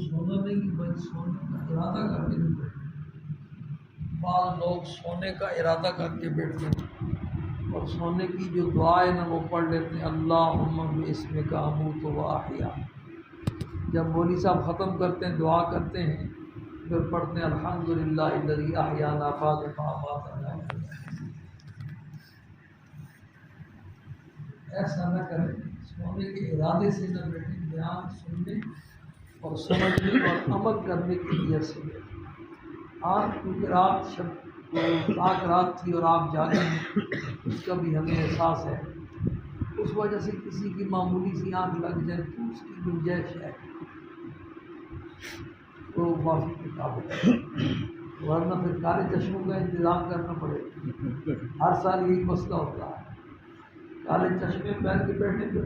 سونا نہیں کہ بھائی سونے کا ارادہ کر کے نہیں بیٹھے. بعض لوگ سونے کا ارادہ کر کے بیٹھتے ہیں اور سونے کی جو دعا ہے نا وہ پڑھ لیتے ہیں اللہم باسمک اموت و احیا. جب مولوی صاحب ختم کرتے ہیں دعا کرتے ہیں پھر پڑھتے ہیں الحمدللہ الذی احیانا بعد ما اماتنا. ایسا نہ کریں، سونے کے ارادے سے نہ بیٹھیں، بیان سننے اور سمجھنے اور عمل کرنے کی نیت سے بیٹھیں. آج کیونکہ رات رات تھی اور آپ جاگے ہیں اس کا بھی ہمیں احساس ہے. اس وجہ سے کسی کی معمولی سی آنکھ لگ جائے تو اس کی گنجائش ہے تو معافی کے قابل ہے، ورنہ پھر کالے چشموں کا انتظام کرنا پڑے. ہر سال یہی مسئلہ ہوتا ہے، کالے چشمے پہن کے بیٹھے گے.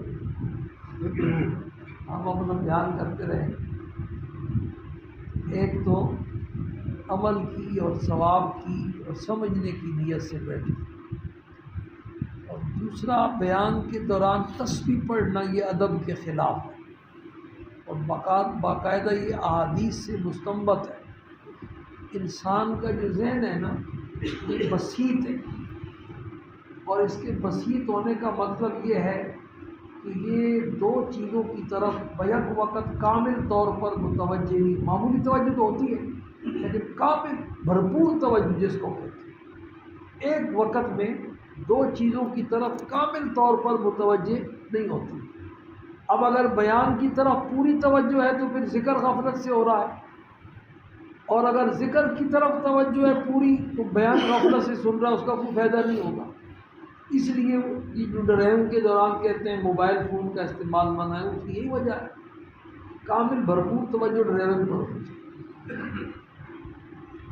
ہم اپنا بیان کرتے رہیں. ایک تو عمل کی اور ثواب کی اور سمجھنے کی نیت سے بیٹھے، اور دوسرا بیان کے دوران تسبیح پڑھنا یہ ادب کے خلاف ہے اور باقاعدہ یہ احادیث سے مستنبط ہے. انسان کا جو ذہن ہے نا یہ بسیط ہے، اور اس کے بسیط ہونے کا مطلب یہ ہے کہ یہ دو چیزوں کی طرف بیک وقت کامل طور پر متوجہ نہیں. معمولی توجہ تو ہوتی ہے لیکن کامل بھرپور توجہ جس کو کہتے ہیں، ایک وقت میں دو چیزوں کی طرف کامل طور پر متوجہ نہیں ہوتی. اب اگر بیان کی طرف پوری توجہ ہے تو پھر ذکر غفلت سے ہو رہا ہے، اور اگر ذکر کی طرف توجہ ہے پوری تو بیان غفلت سے سن رہا ہے، اس کا کوئی فائدہ نہیں ہوگا. اس لیے یہ جو ڈرائیونگ کے دوران کہتے ہیں موبائل فون کا استعمال منع ہے، اس کی یہی وجہ ہے. کامل بھرپور توجہ ڈرائیونگ پر ہونی چاہیے.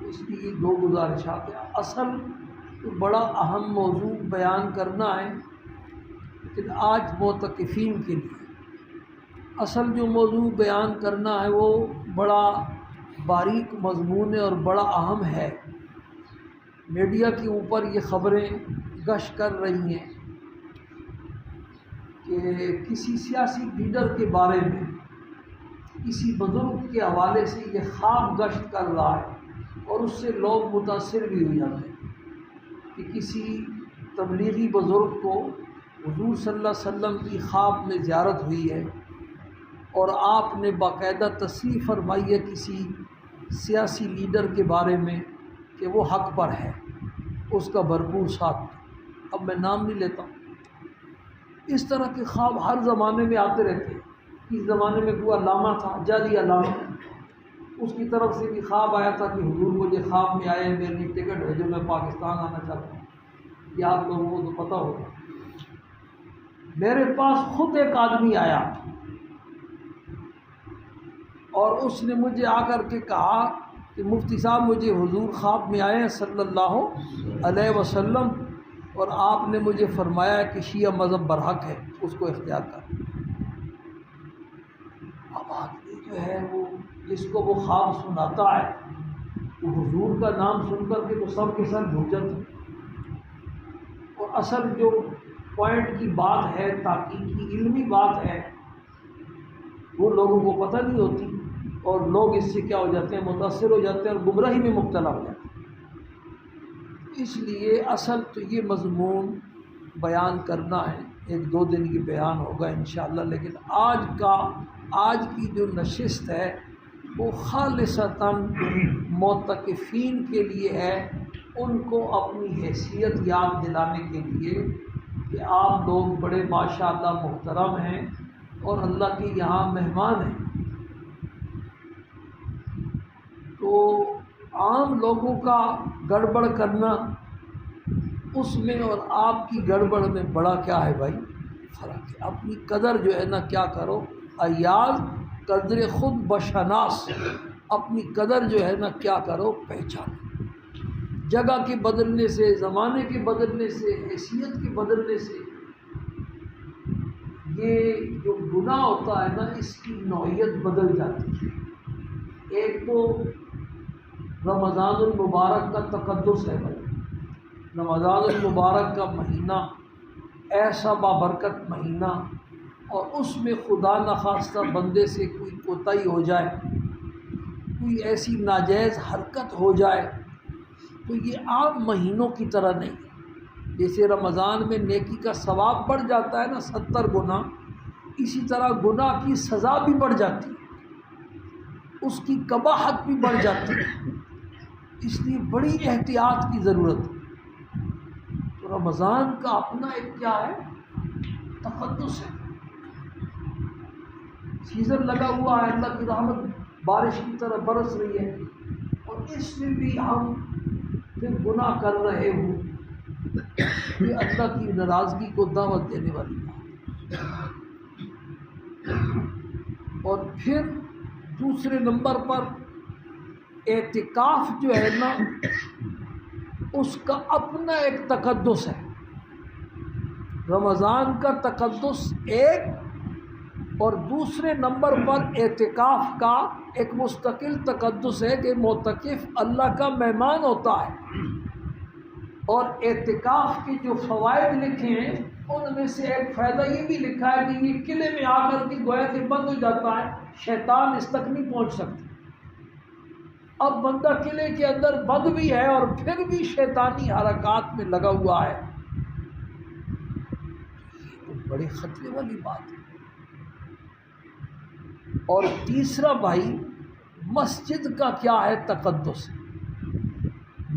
اس لیے یہ دو گزارشات ہیں. اصل تو بڑا اہم موضوع بیان کرنا ہے، لیکن آج معتکفین کے لیے اصل جو موضوع بیان کرنا ہے وہ بڑا باریک مضمون ہے اور بڑا اہم ہے. میڈیا کے اوپر یہ خبریں گشت کر رہی ہیں کہ کسی سیاسی لیڈر کے بارے میں کسی بزرگ کے حوالے سے یہ خواب گشت کر رہا ہے اور اس سے لوگ متاثر بھی ہو جاتے ہیں کہ کسی تبلیغی بزرگ کو حضور صلی اللہ علیہ وسلم کی خواب میں زیارت ہوئی ہے اور آپ نے باقاعدہ تصریح فرمائی ہے کسی سیاسی لیڈر کے بارے میں کہ وہ حق پر ہے، اس کا بھرپور ساتھ. اب میں نام نہیں لیتا ہوں. اس طرح کے خواب ہر زمانے میں آتے رہتے ہیں. اس زمانے میں کوئی علامہ تھا، جعلی علامہ، اس کی طرف سے بھی خواب آیا تھا کہ حضور مجھے خواب میں آئے میرے لیے ٹکٹ بھیجو میں پاکستان آنا چاہتا ہوں. یہ آپ لوگوں کو تو پتہ ہوگا. میرے پاس خود ایک آدمی آیا اور اس نے مجھے آ کر کے کہا کہ مفتی صاحب مجھے حضور خواب میں آئے ہیں صلی اللہ علیہ وسلم، اور آپ نے مجھے فرمایا کہ شیعہ مذہب برحق ہے، اس کو اختیار کر. اب آدمی جو ہے وہ جس کو وہ خواب سناتا ہے وہ حضور کا نام سن کر کے تو سب کے سب جھک جاتے ہیں، اور اصل جو پوائنٹ کی بات ہے، تحقیقی علمی بات ہے، وہ لوگوں کو پتہ نہیں ہوتی اور لوگ اس سے کیا ہو جاتے ہیں، متاثر ہو جاتے ہیں اور گمراہی میں مبتلا ہو جاتے ہیں. اس لیے اصل تو یہ مضمون بیان کرنا ہے، ایک دو دن کی بیان ہوگا انشاءاللہ. لیکن آج کی جو نشست ہے وہ خالصتاً معتکفین کے لیے ہے، ان کو اپنی حیثیت یاد دلانے کے لیے کہ آپ لوگ بڑے ماشاءاللہ محترم ہیں اور اللہ کے یہاں مہمان ہیں. تو عام لوگوں کا گڑبڑ کرنا اس میں اور آپ کی گڑبڑ میں بڑا کیا ہے بھائی فرق ہے. اپنی قدر جو ہے نا کیا کرو، ایاز قدر خود بشناس، اپنی قدر جو ہے نا کیا کرو پہچان. جگہ کے بدلنے سے، زمانے کے بدلنے سے، حیثیت کے بدلنے سے یہ جو گناہ ہوتا ہے نا اس کی نوعیت بدل جاتی ہے. ایک تو رمضان المبارک کا تقدس ہے بھائی. رمضان المبارک کا مہینہ ایسا بابرکت مہینہ، اور اس میں خدا نخواستہ بندے سے کوئی کوتاہی ہو جائے کوئی ایسی ناجائز حرکت ہو جائے تو یہ عام مہینوں کی طرح نہیں ہے۔ جیسے رمضان میں نیکی کا ثواب بڑھ جاتا ہے نا 70 گنا، اسی طرح گناہ کی سزا بھی بڑھ جاتی ہے، اس کی قباحت بھی بڑھ جاتی ہے، اس لیے بڑی احتیاط کی ضرورت ہے۔ تو رمضان کا اپنا ایک کیا ہے، تقدس ہے، سیزن لگا ہوا ہے، اللہ کی رحمت بارش کی طرح برس رہی ہے، اور اس میں بھی ہم پھر گناہ کر رہے ہوں، یہ اللہ کی ناراضگی کو دعوت دینے والی بات ہے۔ اور پھر دوسرے نمبر پر اعتکاف جو ہے نا، اس کا اپنا ایک تقدس ہے۔ رمضان کا تقدس ایک، اور دوسرے نمبر پر اعتکاف کا ایک مستقل تقدس ہے کہ معتکف اللہ کا مہمان ہوتا ہے۔ اور اعتکاف کے جو فوائد لکھے ہیں ان میں سے ایک فائدہ یہ بھی لکھا ہے کہ یہ قلعے میں آ کر کے گویا کہ بند ہو جاتا ہے، شیطان اس تک نہیں پہنچ سکتا۔ اب بندہ قلعے کے اندر بند بھی ہے اور پھر بھی شیطانی حرکات میں لگا ہوا ہے، یہ تو بڑے خطرے والی بات ہے۔ اور تیسرا بھائی، مسجد کا کیا ہے، تقدس ہے۔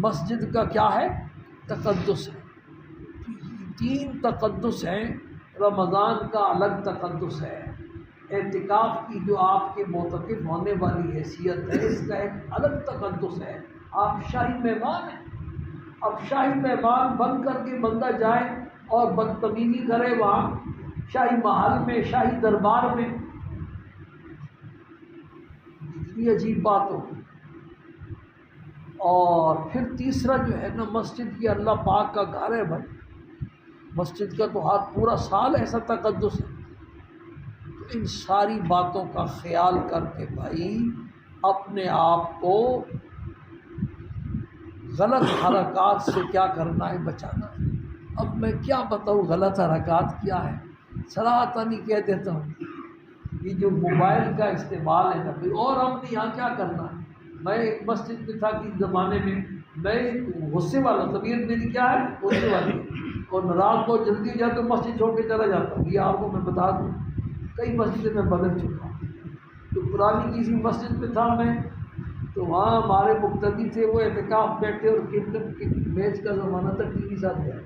مسجد کا کیا ہے، تقدس ہے۔ تین تقدس ہیں، رمضان کا الگ تقدس ہے، اعتکاف کی جو آپ کے معتکف ہونے والی حیثیت ہے اس کا ایک الگ تقدس ہے۔ آپ شاہی مہمان ہیں، اب شاہی مہمان بن کر کے بندہ جائے اور بدتمیزی کرے وہاں شاہی محل میں، شاہی دربار میں، یہ عجیب بات ہوگی۔ اور پھر تیسرا جو ہے نا، مسجد کی اللہ پاک کا گھر ہے بھائی، مسجد کا تو ہر پورا سال ایسا تقدس ہے۔ تو ان ساری باتوں کا خیال کر کے بھائی اپنے آپ کو غلط حرکات سے کیا کرنا ہے، بچانا ہے۔ اب میں کیا بتاؤں غلط حرکات کیا ہے، صراحتاً ہی کہہ دیتا ہوں، یہ جو موبائل کا استعمال ہے نا بھائی، اور ہم نے یہاں کیا کرنا ہے۔ میں ایک مسجد میں تھا کہ زمانے میں میں غصے والا، طبیعت میری کیا ہے، غصے والی، اور ناراض بہت جلدی ہو جاتا تو مسجد چھوڑ کے چلا جاتا ہوں۔ یہ آپ کو میں بتا دوں، کئی مسجدیں میں بدل چکا ہوں۔ تو پرانی کسی مسجد میں تھا میں، تو وہاں ہمارے مقتدی تھے، وہ اعتکاف بیٹھے اور کرکٹ میچ کا زمانہ تک ٹی وی ساتھ گیا۔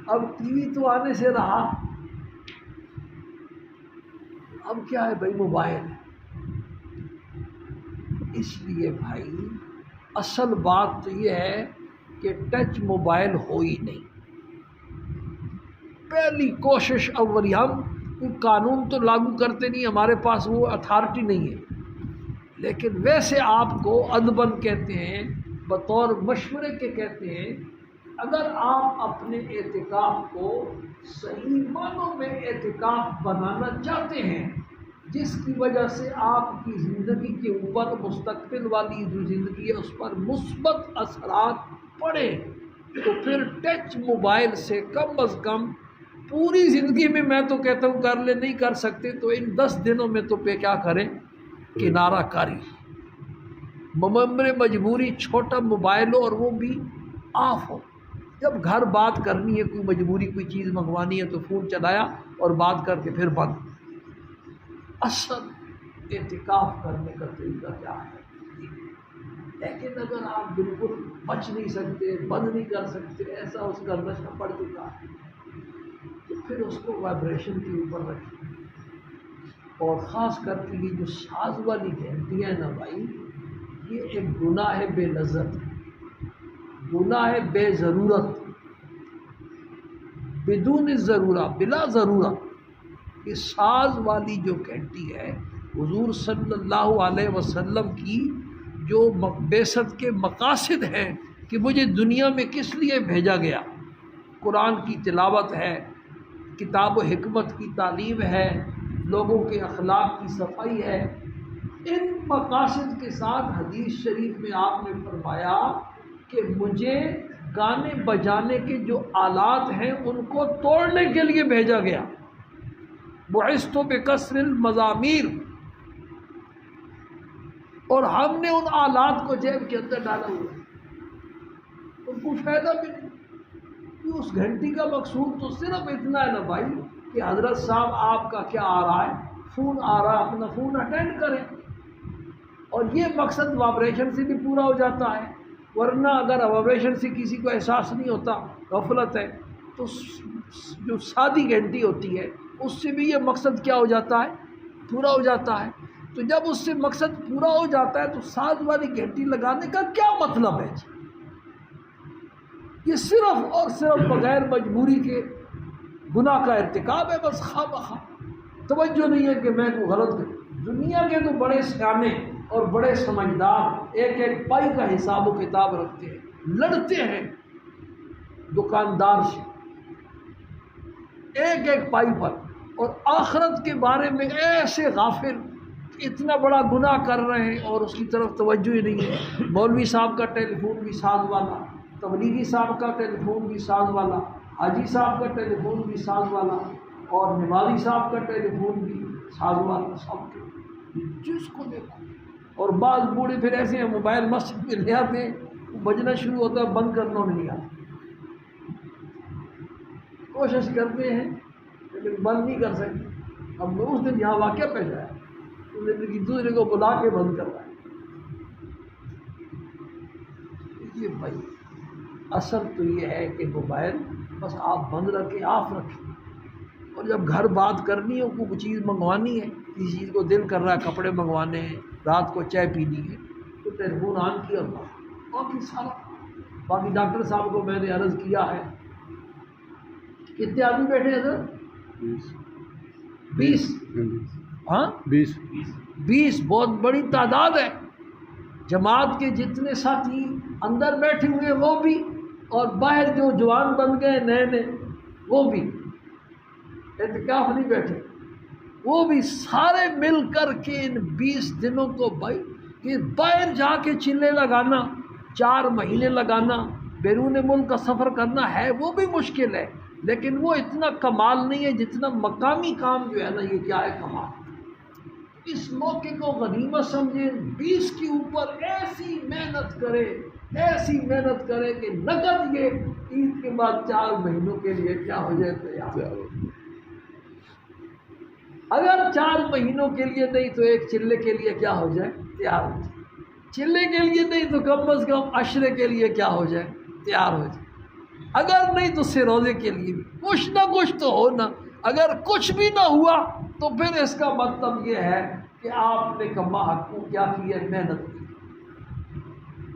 اب ٹی وی تو آنے سے رہا، اب کیا ہے بھائی، موبائل ہے۔ اس لیے بھائی اصل بات تو یہ ہے کہ ٹچ موبائل ہو ہی نہیں۔ پہلی کوشش اولی، ہم کوئی قانون تو لاگو کرتے نہیں، ہمارے پاس وہ اتھارٹی نہیں ہے، لیکن ویسے آپ کو ادباً کہتے ہیں، بطور مشورے کے کہتے ہیں، اگر آپ اپنے اعتکاف کو صحیح معنوں میں اعتکاف بنانا چاہتے ہیں، جس کی وجہ سے آپ کی زندگی کے اوپر مستقبل والی جو زندگی ہے اس پر مثبت اثرات پڑے، تو پھر ٹچ موبائل سے کم از کم پوری زندگی میں تو کہتا ہوں کر لے، نہیں کر سکتے تو ان 10 دنوں میں تو پہ کیا کریں، کنارہ کاری، بمبر مجبوری چھوٹا موبائل ہو اور وہ بھی آف ہو۔ جب گھر بات کرنی ہے، کوئی مجبوری کوئی چیز منگوانی ہے تو فون چلایا اور بات کر کے پھر بند۔ اصل اعتکاف کرنے کا طریقہ کیا ہے؟ لیکن اگر آپ بالکل بچ نہیں سکتے، بند نہیں کر سکتے، ایسا اس کا نشہ پڑ چکا ہے، تو پھر اس کو وائبریشن کے اوپر رکھیں۔ اور خاص کر کے یہ جو ساز والی گھنٹیاں ہیں نا بھائی، یہ ایک گناہ ہے بے لذت، گناہ ہے بے ضرورت، بدون ضرورہ، بلا ضرورہ۔ یہ ساز والی جو گھنٹی ہے، حضور صلی اللہ علیہ وسلم کی جو بعثت کے مقاصد ہیں کہ مجھے دنیا میں کس لیے بھیجا گیا، قرآن کی تلاوت ہے، کتاب و حکمت کی تعلیم ہے، لوگوں کے اخلاق کی صفائی ہے، ان مقاصد کے ساتھ حدیث شریف میں آپ نے فرمایا کہ مجھے گانے بجانے کے جو آلات ہیں ان کو توڑنے کے لیے بھیجا گیا۔ بعثت بکسر المزامیر، اور ہم نے ان آلات کو جیب کے اندر ڈالا ہوا ہے، ان کو فائدہ بھی نہیں۔ کہ اس گھنٹی کا مقصود تو صرف اتنا ہے نا بھائی کہ حضرت صاحب آپ کا کیا آ رہا ہے، فون آ رہا ہے، اپنا فون اٹینڈ کریں، اور یہ مقصد وائبریشن سے بھی پورا ہو جاتا ہے۔ ورنہ اگر وائبریشن سے کسی کو احساس نہیں ہوتا، غفلت ہے، تو جو سادی گھنٹی ہوتی ہے اس سے بھی یہ مقصد کیا ہو جاتا ہے، پورا ہو جاتا ہے۔ تو جب اس سے مقصد پورا ہو جاتا ہے تو ساز والی گھنٹی لگانے کا کیا مطلب ہے جی؟ یہ صرف اور صرف بغیر مجبوری کے گناہ کا ارتکاب ہے، بس خواہ بخواہ۔ توجہ نہیں ہے کہ میں کو غلط کروں۔ دنیا کے تو بڑے سیانے اور بڑے سمجھدار ایک ایک پائی کا حساب و کتاب رکھتے ہیں، لڑتے ہیں دکاندار سے ایک ایک پائی پر، اور آخرت کے بارے میں ایسے غافل، اتنا بڑا گناہ کر رہے ہیں اور اس کی طرف توجہ ہی نہیں ہے۔ مولوی صاحب کا ٹیلی فون بھی ساز والا، تبلیغی صاحب کا ٹیلی فون بھی ساز والا، حاجی صاحب کا ٹیلی فون بھی ساز والا، اور نمازی صاحب کا ٹیلی فون بھی ساز والا، سب کے جس کو دیکھو۔ اور بعض بوڑھے پھر ایسے ہیں موبائل مسجد میں لے آتے ہیں، وہ بجنا شروع ہوتا ہے، بند کرنا نہیں آتا، کوشش کرتے ہیں لیکن بند نہیں کر سکتے۔ اب میں اس دن یہاں واقعہ پیش آیا، دوسرے کو بلا کے بند کروائے۔ یہ بھائی اصل تو یہ ہے کہ موبائل بس آپ بند رکھیں، آف رکھیں، اور جب گھر بات کرنی ہو، کوئی چیز منگوانی ہے، کسی چیز کو دل کر رہا ہے، کپڑے منگوانے ہیں، رات کو چائے پینی ہے، تو ٹیلی فون آن کیا، باقی سارا۔ باقی ڈاکٹر صاحب کو میں نے عرض کیا ہے، کتنے آدمی بیٹھے ہیں سر؟ 20 ہاں 20 بہت بڑی تعداد ہے۔ جماعت کے جتنے ساتھی اندر بیٹھے ہوئے وہ بھی، اور باہر جو جوان بن گئے نئے نئے وہ بھی اعتکاف نہیں بیٹھے، وہ بھی سارے مل کر کے ان 20 دنوں کو بھائی کہ باہر جا کے چلے لگانا، 4 مہینے لگانا، بیرون ملک کا سفر کرنا ہے وہ بھی مشکل ہے، لیکن وہ اتنا کمال نہیں ہے جتنا مقامی کام جو ہے نا، یہ کیا ہے کمال۔ اس موقع کو غنیمت سمجھیں، 20 کے اوپر ایسی محنت کرے، ایسی محنت کرے کہ نقد یہ عید کے بعد 4 مہینوں کے لیے کیا ہو جائے تیار۔ اگر 4 مہینوں کے لیے نہیں تو ایک چلے کے لیے کیا ہو جائے تیار ہو جائے، چلے کے لیے نہیں تو کم از کم عشرے کے لیے کیا ہو جائے تیار ہو جائے، اگر نہیں تو سے روزے کے لیے بھی کچھ نہ کچھ تو ہو نا۔ اگر کچھ بھی نہ ہوا تو پھر اس کا مطلب یہ ہے کہ آپ نے کما حق کو کیا کیا، محنت کی۔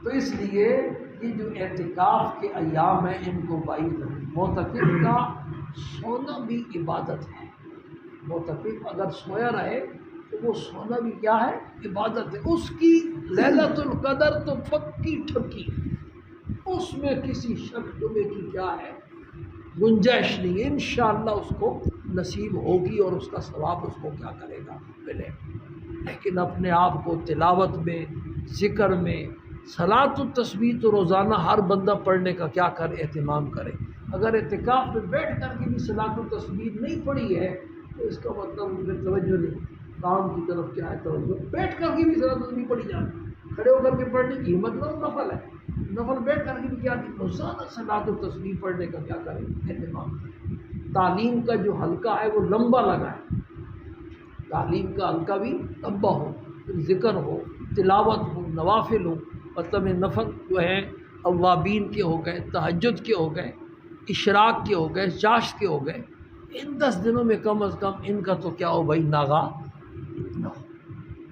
تو اس لیے یہ جو اعتکاف کے ایام ہیں ان کو بعید رکھیں۔ معتکف کا سونا بھی عبادت ہے، معتکف اگر سویا رہے تو وہ سونا بھی کیا ہے، عبادت ہے۔ اس کی لیلۃ القدر تو پکی ٹھکی، اس میں کسی شک شبے کی کیا ہے گنجائش نہیں ہے، انشاءاللہ اس کو نصیب ہوگی اور اس کا ثواب اس کو کیا کرے گا، ملے۔ لیکن اپنے آپ کو تلاوت میں، ذکر میں، صلاۃ التسبیح تو روزانہ ہر بندہ پڑھنے کا کیا کرے، اہتمام کرے۔ اگر اعتکاف میں بیٹھ کر کے بھی صلاۃ التسبیح نہیں پڑھی ہے تو اس کا مطلب پھر توجہ نہیں، کام کی طرف کیا ہے توجہ۔ بیٹھ کر کے بھی صلاۃ التسبیح پڑھی جاتی، کھڑے ہو کر کے پڑھنے کی ہمت نہ، نفل ہے، نفل بیٹھ کر کے بھی کیا کی، روزانہ صلاۃ التسبیح پڑھنے کا کیا کرے، اہتمام کرے۔ تعلیم کا جو حلقہ ہے وہ لمبا لگائے، تعلیم کا حلقہ بھی لمبا ہو، ذکر ہو، تلاوت ہو، نوافل ہو، مطلب نفل جو ہیں اوابین کے ہو گئے، تہجد کے ہو گئے، اشراق کے ہو گئے، چاشت کے ہو گئے، ان 10 دنوں میں کم از کم ان کا تو کیا ہو بھائی، ناغا اتنا ہو،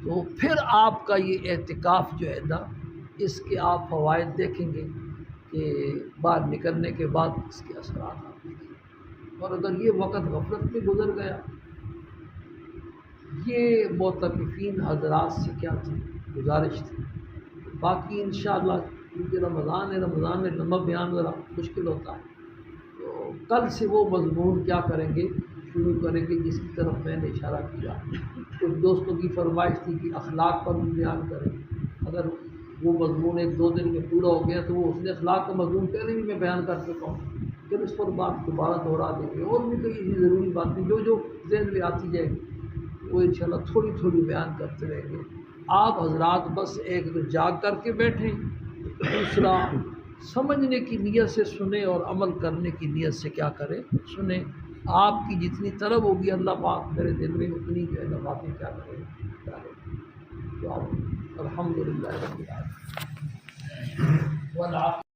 تو پھر آپ کا یہ اعتکاف جو ہے نا، اس کے آپ فوائد دیکھیں گے کہ باہر نکلنے کے بعد اس کے اثرات آپ دیکھیں گے۔ اور اگر یہ وقت غفلت میں گزر گیا، یہ معتکفین حضرات سے کیا تھی، گزارش تھی۔ باقی انشاءاللہ کیونکہ رمضان ہے، رمضان میں لمبا بیان ذرا مشکل ہوتا ہے، تو کل سے وہ مضمون کیا کریں گے، شروع کریں گے جس کی طرف میں نے اشارہ کیا۔ کچھ دوستوں کی فرمائش تھی کہ اخلاق پر بھی بیان کریں، اگر وہ مضمون 1-2 دن میں پورا ہو گیا تو وہ اس نے اخلاق کا مضمون پہلے بھی میں بیان کر چکا ہوں، پھر اس پر بات دوبارہ دہرا دیں گے، اور بھی کئی ایسی ضروری باتیں جو ذہن میں آتی جائیں گی وہ انشاءاللہ تھوڑی تھوڑی بیان کرتے رہیں گے۔ آپ حضرات بس ایک تو جاگ کر کے بیٹھیں، دوسرا سمجھنے کی نیت سے سنیں اور عمل کرنے کی نیت سے کیا کریں، سنیں۔ آپ کی جتنی طلب ہوگی اللہ پاک میرے دل میں اتنی جو ہے نا باتیں کیا کریں ڈالیں۔ تو آپ الحمدللہ رب العالمین۔